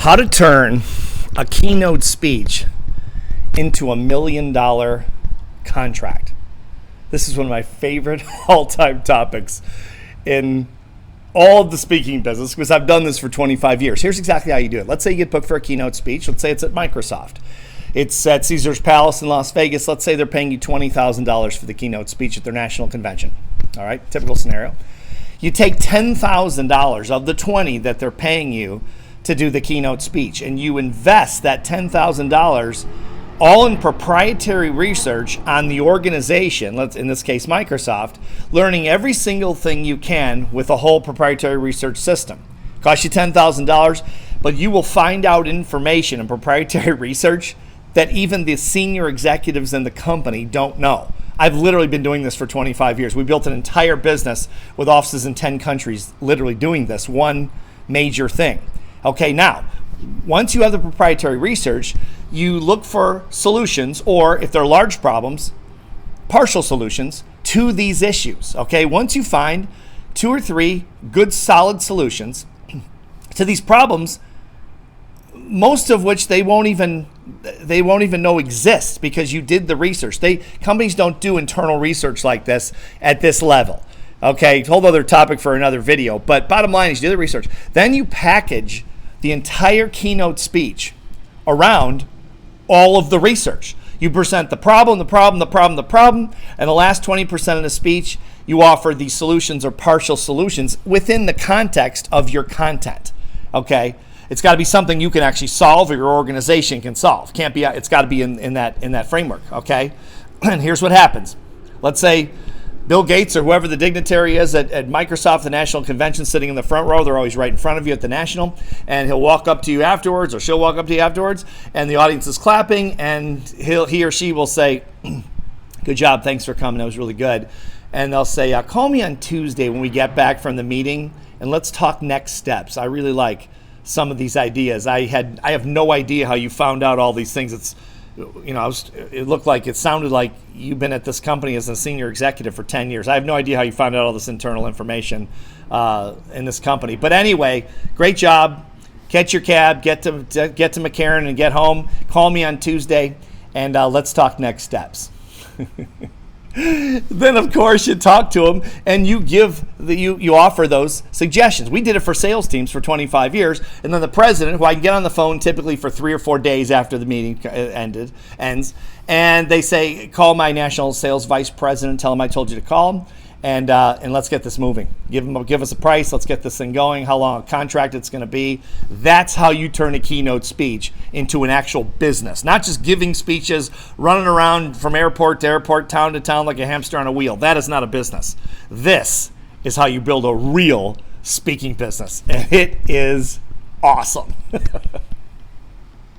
How to turn a keynote speech into $1 million contract. This is one of my favorite all-time topics in all of the speaking business because I've done this for 25 years. Here's exactly how you do it. Let's say you get booked for a keynote speech. Let's say it's at Microsoft. It's at Caesars Palace in Las Vegas. Let's say they're paying you $20,000 for the keynote speech at their national convention. All right, typical scenario. You take $10,000 of the $20,000 that they're paying you to do the keynote speech, and you invest that $10,000 all in proprietary research on the organization, let's in this case Microsoft, learning every single thing you can with a whole proprietary research system. Cost you $10,000, but you will find out information in proprietary research that even the senior executives in the company don't know. I've literally been doing this for 25 years. We built an entire business with offices in 10 countries literally doing this one major thing. Okay, now, once you have the proprietary research, you look for solutions, or if they're large problems, partial solutions to these issues. Okay, once you find 2 or 3 good solid solutions to these problems, most of which they won't even know exist because you did the research. Companies don't do internal research like this at this level. Okay, whole other topic for another video, but bottom line is you do the research. Then you package the entire keynote speech around all of the research. You present the problem, and the last 20% of the speech, you offer the solutions or partial solutions within the context of your content. Okay? It's got to be something you can actually solve or your organization can solve. It's got to be in that framework, okay? And here's what happens. Let's say Bill Gates or whoever the dignitary is at Microsoft, the national convention, sitting in the front row. They're always right in front of you at the national. And he'll walk up to you afterwards, or she'll walk up to you afterwards, and the audience is clapping, and he or she will say, "Good job, thanks for coming, that was really good." And they'll say, "Call me on Tuesday when we get back from the meeting, and let's talk next steps. I really like some of these ideas. I have no idea how you found out all these things. It sounded like you've been at this company as a senior executive for 10 years. I have no idea how you found out all this internal information in this company. But anyway, great job. Catch your cab, get to McCarran and get home. Call me on Tuesday, and let's talk next steps." Then, of course, you talk to them and you offer those suggestions. We did it for sales teams for 25 years, and then the president, who I can get on the phone typically for 3 or 4 days after the meeting ends, and they say, "Call my national sales vice president, tell him I told you to call him, and let's get this moving. Give us a price. Let's get this thing going. How long a contract it's going to be." That's how you turn a keynote speech into an actual business, not just giving speeches, running around from airport to airport, town to town like a hamster on a wheel. That is not a business. This is how you build a real speaking business, and it is awesome.